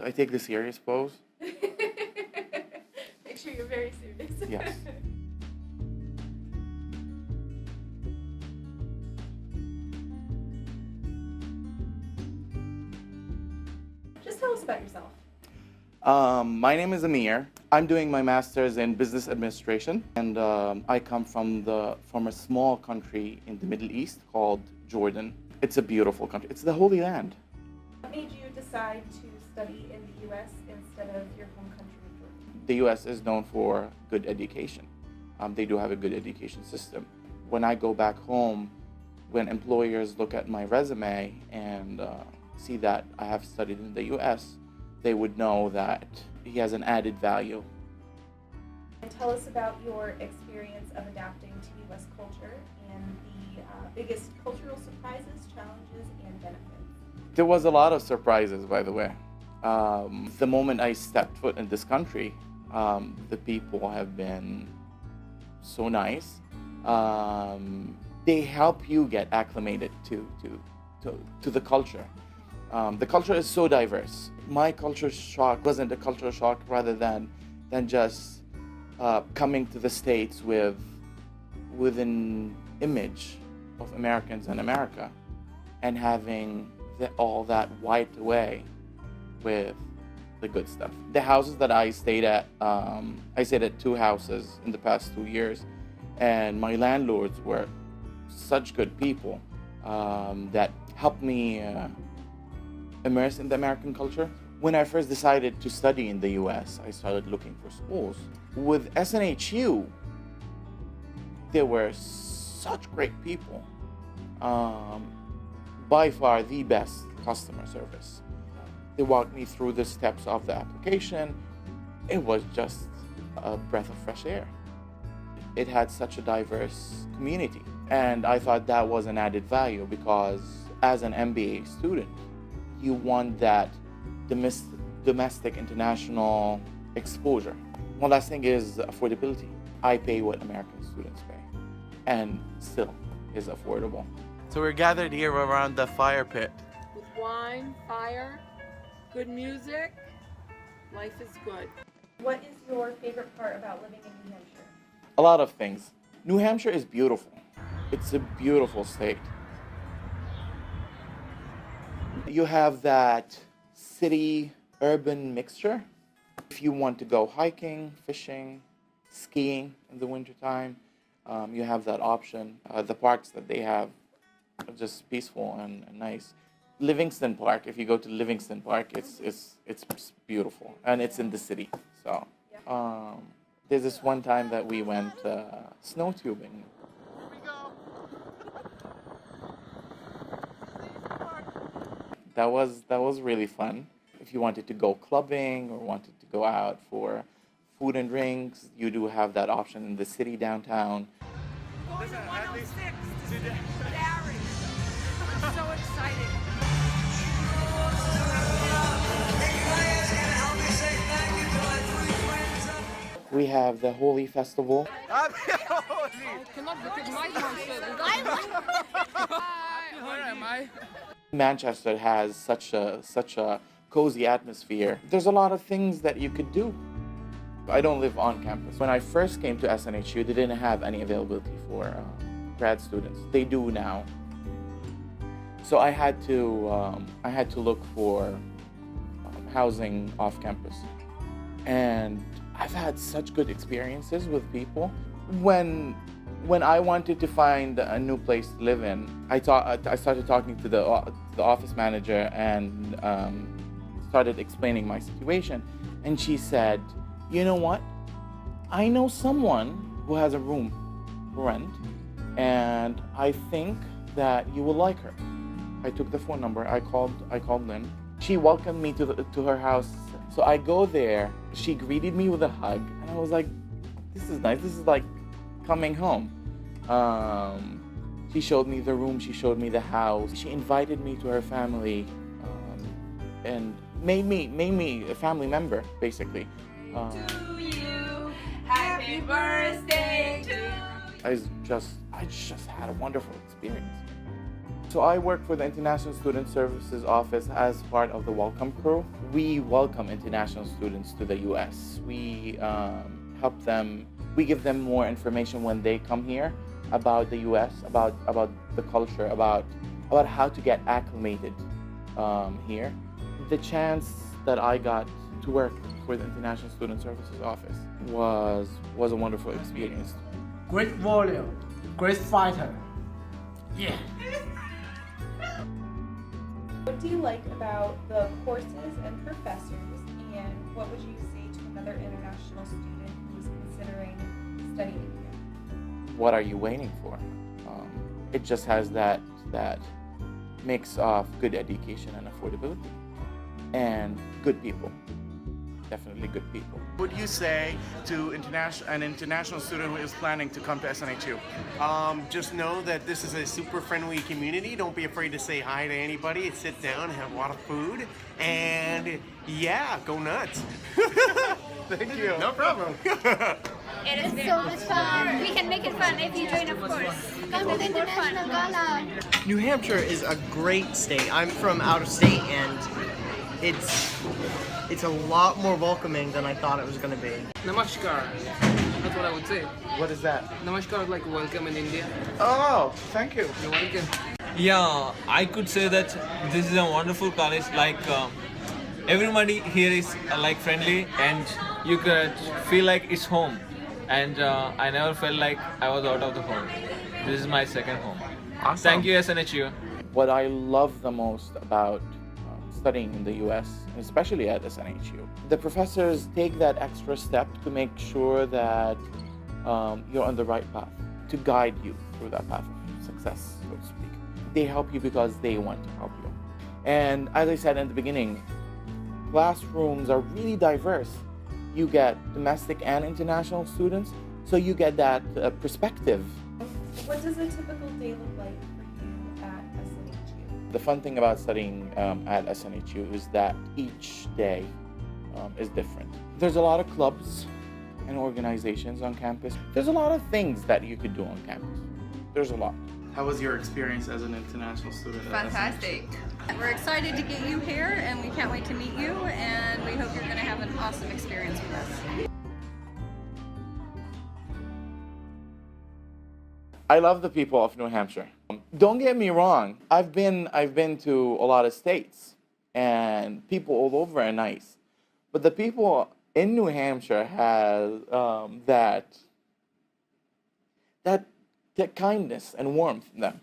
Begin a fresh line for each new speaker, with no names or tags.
I take the serious pose.
Make sure you're very serious.
Yes.
Just tell us about yourself.
My name is Amer. I'm doing my master's in business administration, and I come from a small country in the Middle East called Jordan. It's a beautiful country. It's the Holy Land.
What made you decide to study in the U.S. instead of your home country of Jordan?
The U.S. is known for good education. They do have a good education system. When I go back home, when employers look at my resume and see that I have studied in the U.S., they would know that he has an added value.
And tell us about your experience of adapting to U.S. culture and the biggest cultural surprises, challenges, and benefits.
There was a lot of surprises, by the way. The moment I stepped foot in this country, the people have been so nice. They help you get acclimated to the culture. The culture is so diverse. My culture shock wasn't a cultural shock, rather than just coming to the States with an image of Americans and America, and having all that wiped away with the good stuff. The houses that I stayed at 2 houses in the past 2 years, and my landlords were such good people that helped me immerse in the American culture. When I first decided to study in the US, I started looking for schools. With SNHU, there were such great people. By far the best customer service. They walked me through the steps of the application. It was just a breath of fresh air. It had such a diverse community, and I thought that was an added value, because as an MBA student, you want that domestic international exposure. One last thing is affordability. I pay what American students pay, and still is affordable. So we're gathered here around the fire pit.
With wine, fire, good music, life is good.
What is your favorite part about living in New Hampshire?
A lot of things. New Hampshire is beautiful. It's a beautiful state. You have that city-urban mixture. If you want to go hiking, fishing, skiing in the wintertime, you have that option. The parks that they have are just peaceful and nice. Livingston Park, if you go to Livingston Park, it's beautiful, and it's in the city. So there's this one time that we went snow tubing. That was really fun. If you wanted to go clubbing or wanted to go out for food and drinks, you do have that option in the city downtown.
Going to 106 to see Barry. I'm so excited.
We have the Holy Festival. Manchester has such a cozy atmosphere. There's a lot of things that you could do. I don't live on campus. When I first came to SNHU, they didn't have any availability for grad students. They do now. So I had to look for housing off campus, and I've had such good experiences with people. When I wanted to find a new place to live in, I started talking to the office manager and started explaining my situation, and she said, "You know what? I know someone who has a room for rent, and I think that you will like her." I took the phone number. I called Lynn. She welcomed me to her house. So I go there. She greeted me with a hug, and I was like, "This is nice. This is like coming home." She showed me the room. She showed me the house. She invited me to her family, and made me a family member, basically.
To you, happy birthday to you.
I just had a wonderful experience. So I work for the International Student Services Office as part of the welcome crew. We welcome international students to the US. We help them, we give them more information when they come here about the US, about the culture, about how to get acclimated here. The chance that I got to work for the International Student Services Office was a wonderful experience.
Great warrior, great fighter. Yeah.
What do you like about the courses and professors, and what would you say to another international student who's considering studying here?
What are you waiting for? It just has that mix of good education and affordability, and good people. Definitely good people.
What would you say to an international student who is planning to come to SNHU?
Just know that this is a super friendly community. Don't be afraid to say hi to anybody. Sit down, have a lot of food, and yeah, go nuts.
Thank you.
No problem.
It is so much fun. We can make it fun if you join, of course. Come to the International Gala.
New Hampshire is a great state. I'm from out of state, and it's a lot more welcoming than I thought it was going to be.
Namaskar. That's what I would say.
What is that?
Namaskar is like welcome in India.
Oh, thank you.
You're welcome.
Yeah, I could say that this is a wonderful college. Like everybody here is like friendly, and you could feel like it's home. And I never felt like I was out of the home. This is my second home.
Awesome.
Thank you, SNHU.
What I love the most about studying in the US, and especially at SNHU, the professors take that extra step to make sure that you're on the right path, to guide you through that path of success, so to speak. They help you because they want to help you. And as I said in the beginning, classrooms are really diverse. You get domestic and international students, so you get that perspective.
What does a typical day look like for you at SNHU?
The fun thing about studying at SNHU is that each day is different. There's a lot of clubs and organizations on campus. There's a lot of things that you could do on campus. There's a lot.
How was your experience as an international student?
Fantastic. We're excited to get you here, and we can't wait to meet you, and we hope you're going to have an awesome experience with us.
I love the people of New Hampshire. Don't get me wrong. I've been to a lot of states, and people all over are nice. But the people in New Hampshire has that kindness and warmth in them.